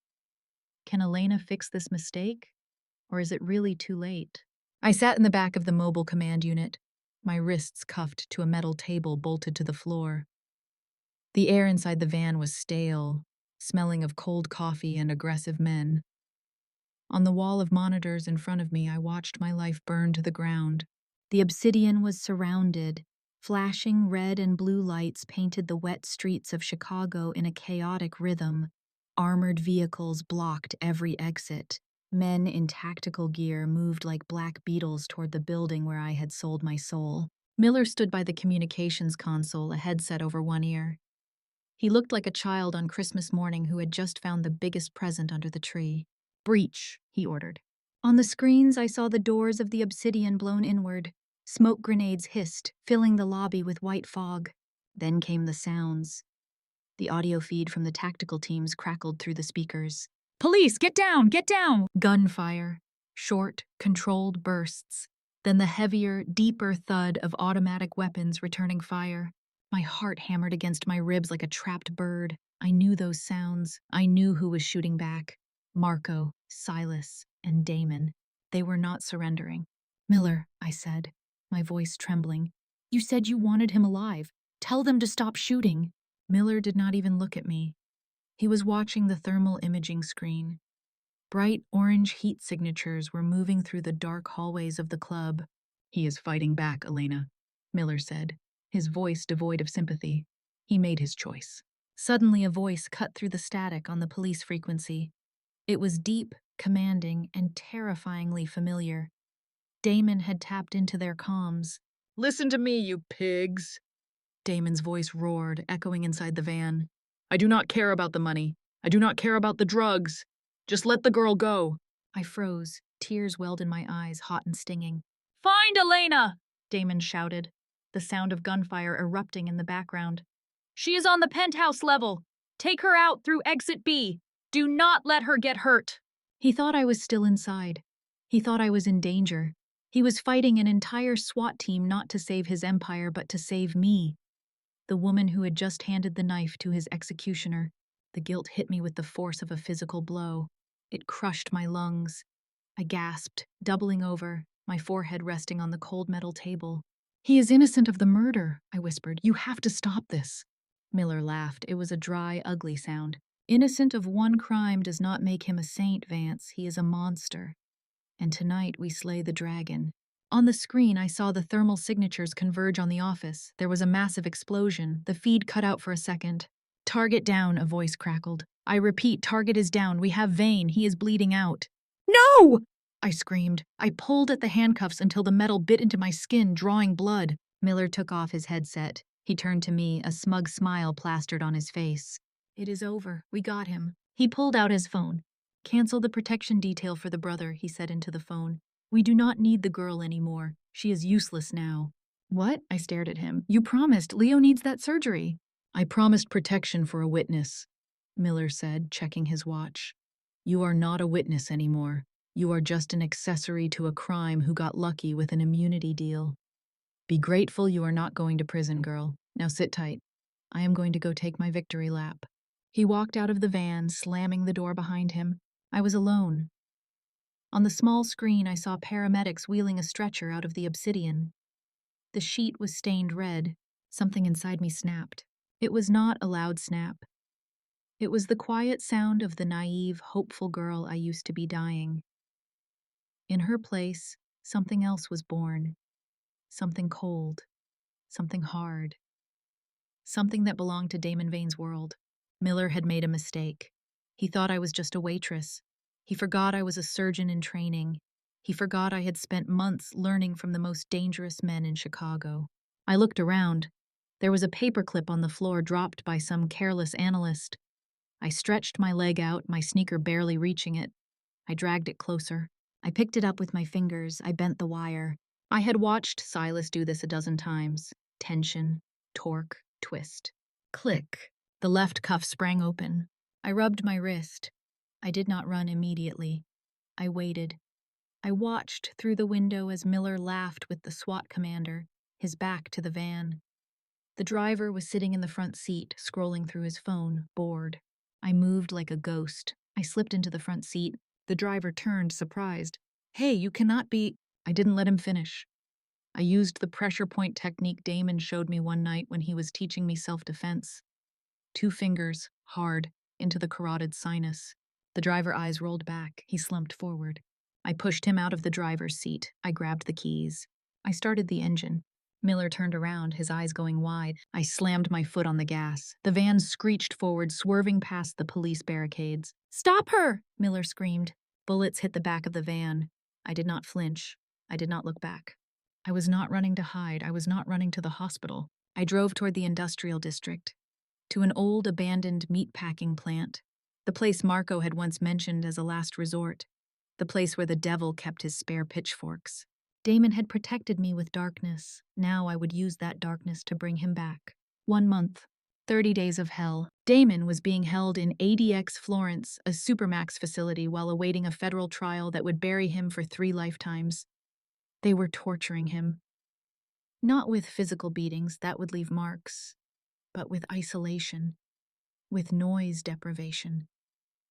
S1: Can Elena fix this mistake? Or is it really too late? I sat in the back of the mobile command unit, my wrists cuffed to a metal table bolted to the floor. The air inside the van was stale, smelling of cold coffee and aggressive men. On the wall of monitors in front of me, I watched my life burn to the ground. The Obsidian was surrounded. Flashing red and blue lights painted the wet streets of Chicago in a chaotic rhythm. Armored vehicles blocked every exit. Men in tactical gear moved like black beetles toward the building where I had sold my soul. Miller stood by the communications console, a headset over one ear. He looked like a child on Christmas morning who had just found the biggest present under the tree. Breach, he ordered. On the screens, I saw the doors of the Obsidian blown inward. Smoke grenades hissed, filling the lobby with white fog. Then came the sounds. The audio feed from the tactical teams crackled through the speakers. Police, get down, get down! Gunfire. Short, controlled bursts. Then the heavier, deeper thud of automatic weapons returning fire. My heart hammered against my ribs like a trapped bird. I knew those sounds. I knew who was shooting back. Marco, Silas, and Damon. They were not surrendering. Miller, I said, my voice trembling. You said you wanted him alive. Tell them to stop shooting. Miller did not even look at me. He was watching the thermal imaging screen. Bright orange heat signatures were moving through the dark hallways of the club. He is fighting back, Elena, Miller said, his voice devoid of sympathy. He made his choice. Suddenly a voice cut through the static on the police frequency. It was deep, commanding, and terrifyingly familiar. Damon had tapped into their comms. Listen to me, you pigs! Damon's voice roared, echoing inside the van. I do not care about the money. I do not care about the drugs. Just let the girl go. I froze, tears welled in my eyes, hot and stinging. Find Elena! Damon shouted, the sound of gunfire erupting in the background. She is on the penthouse level. Take her out through exit B. Do not let her get hurt. He thought I was still inside. He thought I was in danger. He was fighting an entire SWAT team not to save his empire, but to save me. the woman who had just handed the knife to his executioner. The guilt hit me with the force of a physical blow. It crushed my lungs. I gasped, doubling over, my forehead resting on the cold metal table. "He is innocent of the murder," I whispered. "You have to stop this." Miller laughed. It was a dry, ugly sound. "Innocent of one crime does not make him a saint, Vance. He is a monster. And tonight we slay the dragon." On the screen, I saw the thermal signatures converge on the office. There was a massive explosion. The feed cut out for a second. "Target down," a voice crackled. "I repeat, target is down. We have Vane. He is bleeding out." "No!" I screamed. I pulled at the handcuffs until the metal bit into my skin, drawing blood. Miller took off his headset. He turned to me, a smug smile plastered on his face. "It is over. We got him." He pulled out his phone. "Cancel the protection detail for the brother," he said into the phone. "We do not need the girl anymore. She is useless now." "What?" I stared at him. "You promised. Leo needs that surgery." "I promised protection for a witness," Miller said, checking his watch. "You are not a witness anymore. You are just an accessory to a crime who got lucky with an immunity deal. Be grateful you are not going to prison, girl. Now sit tight. I am going to go take my victory lap." He walked out of the van, slamming the door behind him. I was alone. On the small screen, I saw paramedics wheeling a stretcher out of the obsidian. The sheet was stained red. Something inside me snapped. It was not a loud snap. It was the quiet sound of the naive, hopeful girl I used to be dying. In her place, something else was born. Something cold. Something hard. Something that belonged to Damon Vane's world. Miller had made a mistake. He thought I was just a waitress. He forgot I was a surgeon in training. He forgot I had spent months learning from the most dangerous men in Chicago. I looked around. There was a paperclip on the floor dropped by some careless analyst. I stretched my leg out, my sneaker barely reaching it. I dragged it closer. I picked it up with my fingers. I bent the wire. I had watched Silas do this a dozen times. Tension, torque, twist. Click. The left cuff sprang open. I rubbed my wrist. I did not run immediately. I waited. I watched through the window as Miller laughed with the SWAT commander, his back to the van. The driver was sitting in the front seat, scrolling through his phone, bored. I moved like a ghost. I slipped into the front seat. The driver turned, surprised. "Hey, you cannot be—" I didn't let him finish. I used the pressure point technique Damon showed me one night when he was teaching me self-defense. 2 fingers, hard, into the carotid sinus. The driver eyes rolled back. He slumped forward. I pushed him out of the driver's seat. I grabbed the keys. I started the engine. Miller turned around, his eyes going wide. I slammed my foot on the gas. The van screeched forward, swerving past the police barricades. "Stop her!" Miller screamed. Bullets hit the back of the van. I did not flinch. I did not look back. I was not running to hide. I was not running to the hospital. I drove toward the industrial district, to an old abandoned meatpacking plant, the place Marco had once mentioned as a last resort, the place where the devil kept his spare pitchforks. Damon had protected me with darkness. Now I would use that darkness to bring him back. 1 month. 30 days of hell. Damon was being held in ADX Florence, a supermax facility, while awaiting a federal trial that would bury him for 3 lifetimes. They were torturing him. Not with physical beatings, that would leave marks, but with isolation, with noise deprivation,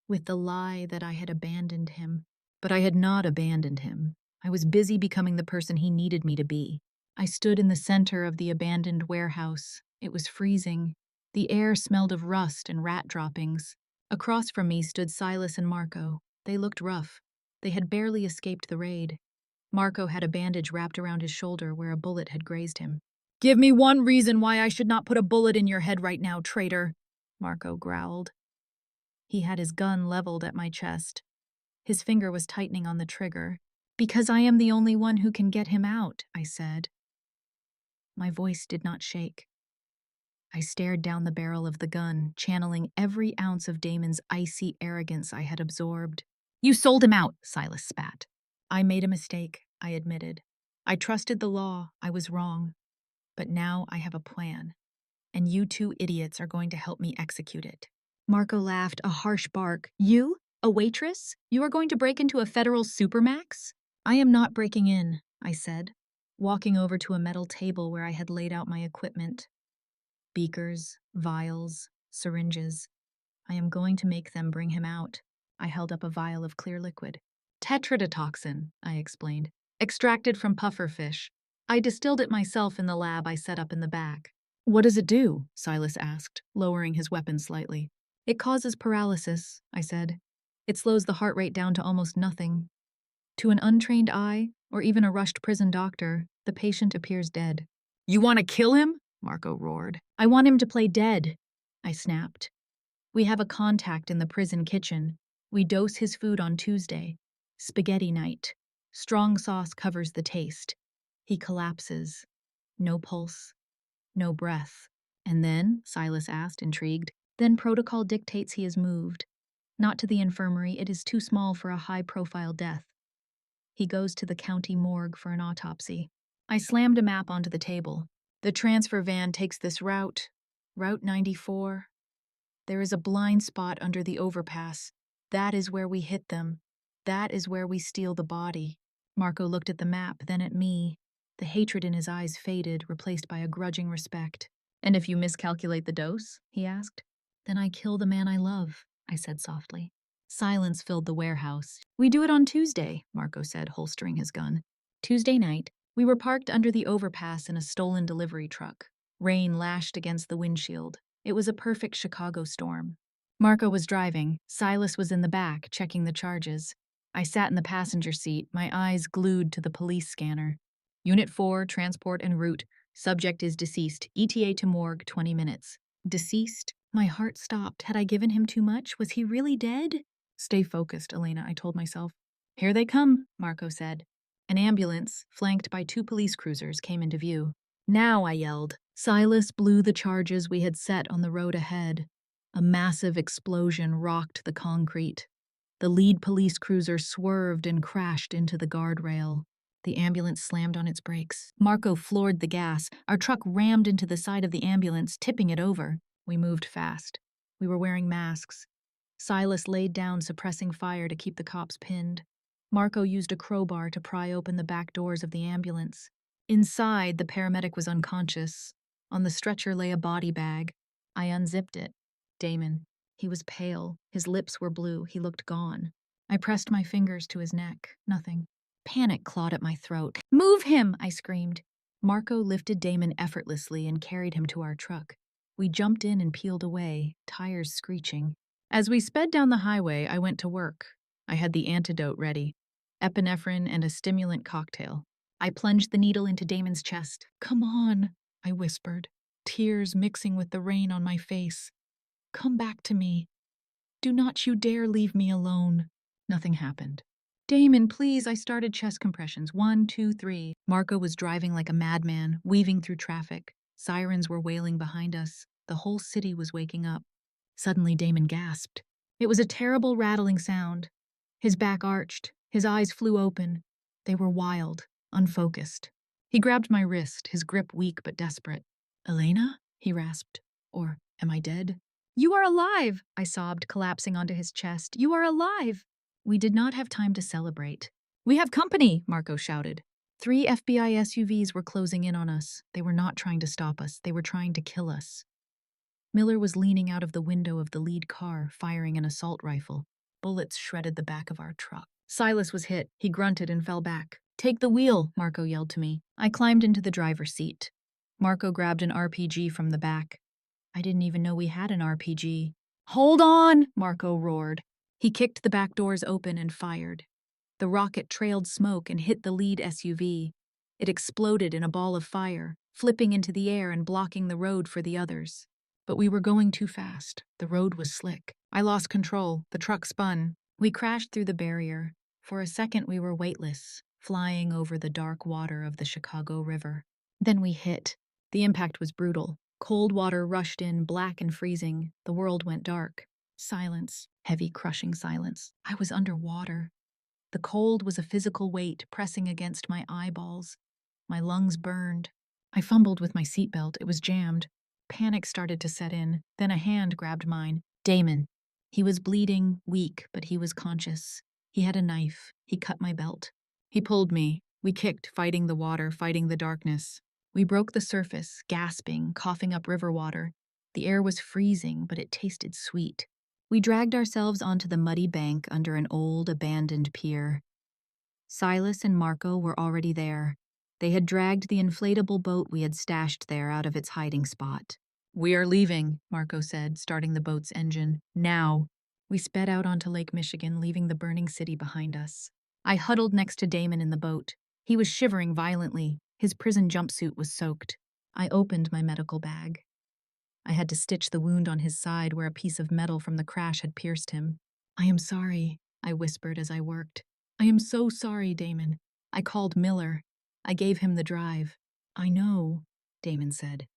S1: with the lie that I had abandoned him. But I had not abandoned him. I was busy becoming the person he needed me to be. I stood in the center of the abandoned warehouse. It was freezing. The air smelled of rust and rat droppings. Across from me stood Silas and Marco. They looked rough. They had barely escaped the raid. Marco had a bandage wrapped around his shoulder where a bullet had grazed him. "Give me one reason why I should not put a bullet in your head right now, traitor," Marco growled. He had his gun leveled at my chest. His finger was tightening on the trigger. "Because I am the only one who can get him out," I said. My voice did not shake. I stared down the barrel of the gun, channeling every ounce of Damon's icy arrogance I had absorbed. "You sold him out," Silas spat. "I made a mistake," I admitted. "I trusted the law. I was wrong. But now I have a plan, and you 2 idiots are going to help me execute it." Marco laughed, a harsh bark. "You? A waitress? You are going to break into a federal supermax?" "I am not breaking in," I said, walking over to a metal table where I had laid out my equipment. Beakers, vials, syringes. I am going to make them bring him out. I held up a vial of clear liquid. Tetrodotoxin, I explained. Extracted from pufferfish. I distilled it myself in the lab I set up in the back. What does it do? Silas asked, lowering his weapon slightly. It causes paralysis, I said. It slows the heart rate down to almost nothing. To an untrained eye, or even a rushed prison doctor, the patient appears dead. You want to kill him? Marco roared. I want him to play dead, I snapped. We have a contact in the prison kitchen. We dose his food on Tuesday. Spaghetti night. Strong sauce covers the taste. He collapses. No pulse. No breath. And then, Silas asked, intrigued, then protocol dictates he is moved. Not to the infirmary, it is too small for a high-profile death. He goes to the county morgue for an autopsy. I slammed a map onto the table. The transfer van takes this route. Route 94. There is a blind spot under the overpass. That is where we hit them. That is where we steal the body. Marco looked at the map, then at me. The hatred in his eyes faded, replaced by a grudging respect. And if you miscalculate the dose? He asked. Then I kill the man I love, I said softly. Silence filled the warehouse. We do it on Tuesday, Marco said, holstering his gun. Tuesday night, we were parked under the overpass in a stolen delivery truck. Rain lashed against the windshield. It was a perfect Chicago storm. Marco was driving. Silas was in the back, checking the charges. I sat in the passenger seat, my eyes glued to the police scanner. Unit 4, transport en route. Subject is deceased. ETA to morgue, 20 minutes. Deceased? My heart stopped. Had I given him too much? Was he really dead? Stay focused, Elena, I told myself. Here they come, Marco said. An ambulance, flanked by 2 police cruisers, came into view. Now, I yelled. Silas blew the charges we had set on the road ahead. A massive explosion rocked the concrete. The lead police cruiser swerved and crashed into the guardrail. The ambulance slammed on its brakes. Marco floored the gas. Our truck rammed into the side of the ambulance, tipping it over. We moved fast. We were wearing masks. Silas laid down, suppressing fire to keep the cops pinned. Marco used a crowbar to pry open the back doors of the ambulance. Inside, the paramedic was unconscious. On the stretcher lay a body bag. I unzipped it. Damon. He was pale. His lips were blue. He looked gone. I pressed my fingers to his neck. Nothing. Panic clawed at my throat. Move him! I screamed. Marco lifted Damon effortlessly and carried him to our truck. We jumped in and peeled away, tires screeching. As we sped down the highway, I went to work. I had the antidote ready. Epinephrine and a stimulant cocktail. I plunged the needle into Damon's chest. Come on, I whispered, tears mixing with the rain on my face. Come back to me. Do not you dare leave me alone. Nothing happened. Damon, please, I started chest compressions. 1, 2, 3. Marco was driving like a madman, weaving through traffic. Sirens were wailing behind us. The whole city was waking up. Suddenly, Damon gasped. It was a terrible rattling sound. His back arched. His eyes flew open. They were wild, unfocused. He grabbed my wrist, his grip weak but desperate. Elena? He rasped. Or am I dead? You are alive, I sobbed, collapsing onto his chest. You are alive. We did not have time to celebrate. We have company, Marco shouted. 3 FBI SUVs were closing in on us. They were not trying to stop us. They were trying to kill us. Miller was leaning out of the window of the lead car, firing an assault rifle. Bullets shredded the back of our truck. Silas was hit. He grunted and fell back. Take the wheel, Marco yelled to me. I climbed into the driver's seat. Marco grabbed an RPG from the back. I didn't even know we had an RPG. Hold on, Marco roared. He kicked the back doors open and fired. The rocket trailed smoke and hit the lead SUV. It exploded in a ball of fire, flipping into the air and blocking the road for the others. But we were going too fast. The road was slick. I lost control. The truck spun. We crashed through the barrier. For a second, we were weightless, flying over the dark water of the Chicago River. Then we hit. The impact was brutal. Cold water rushed in, black and freezing. The world went dark. Silence. Heavy, crushing silence. I was underwater. The cold was a physical weight pressing against my eyeballs. My lungs burned. I fumbled with my seatbelt. It was jammed. Panic started to set in. Then a hand grabbed mine. Damon. He was bleeding, weak, but he was conscious. He had a knife. He cut my belt. He pulled me. We kicked, fighting the water, fighting the darkness. We broke the surface, gasping, coughing up river water. The air was freezing, but it tasted sweet. We dragged ourselves onto the muddy bank under an old, abandoned pier. Silas and Marco were already there. They had dragged the inflatable boat we had stashed there out of its hiding spot. "We are leaving," Marco said, starting the boat's engine. "Now." We sped out onto Lake Michigan, leaving the burning city behind us. I huddled next to Damon in the boat. He was shivering violently. His prison jumpsuit was soaked. I opened my medical bag. I had to stitch the wound on his side where a piece of metal from the crash had pierced him. "I am sorry," I whispered as I worked. "I am so sorry, Damon." I called Miller. I gave him the drive. "I know," Damon said.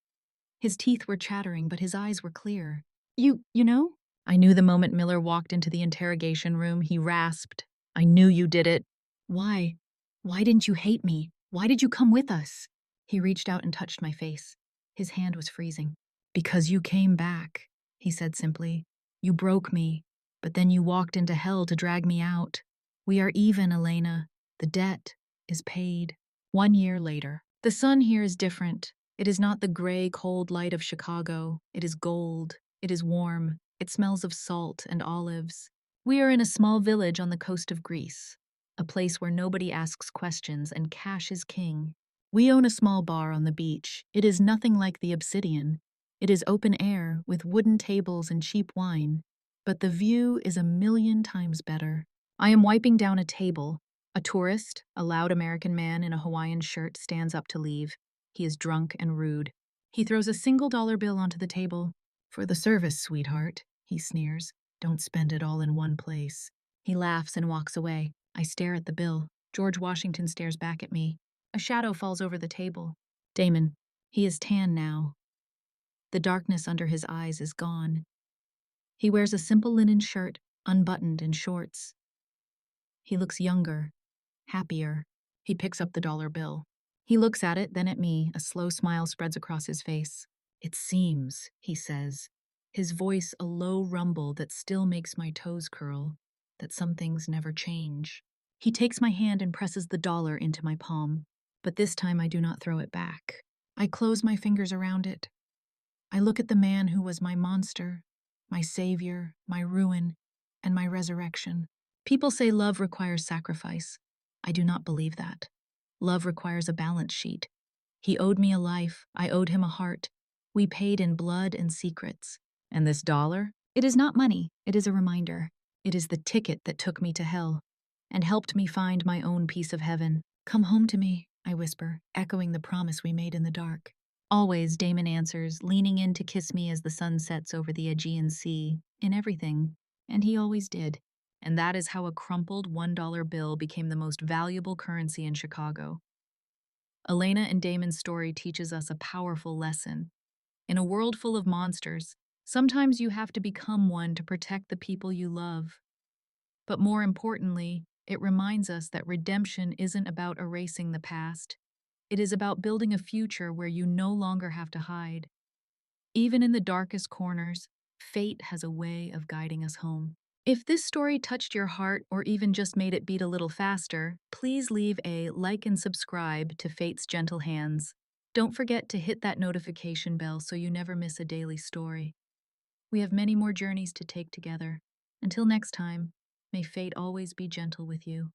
S1: His teeth were chattering, but his eyes were clear. You know?" I knew the moment Miller walked into the interrogation room. He rasped, "I knew you did it." "Why? Why didn't you hate me? Why did you come with us?" He reached out and touched my face. His hand was freezing. "Because you came back," he said simply. "You broke me, but then you walked into hell to drag me out. We are even, Elena. The debt is paid." 1 year later. The sun here is different. It is not the gray, cold light of Chicago. It is gold. It is warm. It smells of salt and olives. We are in a small village on the coast of Greece, a place where nobody asks questions and cash is king. We own a small bar on the beach. It is nothing like the Obsidian. It is open air with wooden tables and cheap wine, but the view is a million times better. I am wiping down a table. A tourist, a loud American man in a Hawaiian shirt, stands up to leave. He is drunk and rude. He throws a $1 bill onto the table. "For the service, sweetheart," he sneers. "Don't spend it all in one place." He laughs and walks away. I stare at the bill. George Washington stares back at me. A shadow falls over the table. Damon. He is tan now. The darkness under his eyes is gone. He wears a simple linen shirt, unbuttoned and shorts. He looks younger, happier. He picks up the dollar bill. He looks at it, then at me. A slow smile spreads across his face. "It seems," he says, his voice a low rumble that still makes my toes curl, "that some things never change." He takes my hand and presses the dollar into my palm, but this time I do not throw it back. I close my fingers around it. I look at the man who was my monster, my savior, my ruin, and my resurrection. People say love requires sacrifice. I do not believe that. Love requires a balance sheet. He owed me a life. I owed him a heart. We paid in blood and secrets. And this dollar? It is not money. It is a reminder. It is the ticket that took me to hell and helped me find my own piece of heaven. "Come home to me," I whisper, echoing the promise we made in the dark. "Always," Damon answers, leaning in to kiss me as the sun sets over the Aegean Sea, in everything. And he always did. And that is how a crumpled $1 bill became the most valuable currency in Chicago. Elena and Damon's story teaches us a powerful lesson. In a world full of monsters, sometimes you have to become one to protect the people you love. But more importantly, it reminds us that redemption isn't about erasing the past. It is about building a future where you no longer have to hide. Even in the darkest corners, fate has a way of guiding us home. If this story touched your heart or even just made it beat a little faster, please leave a like and subscribe to Fate's Gentle Hands. Don't forget to hit that notification bell so you never miss a daily story. We have many more journeys to take together. Until next time, may fate always be gentle with you.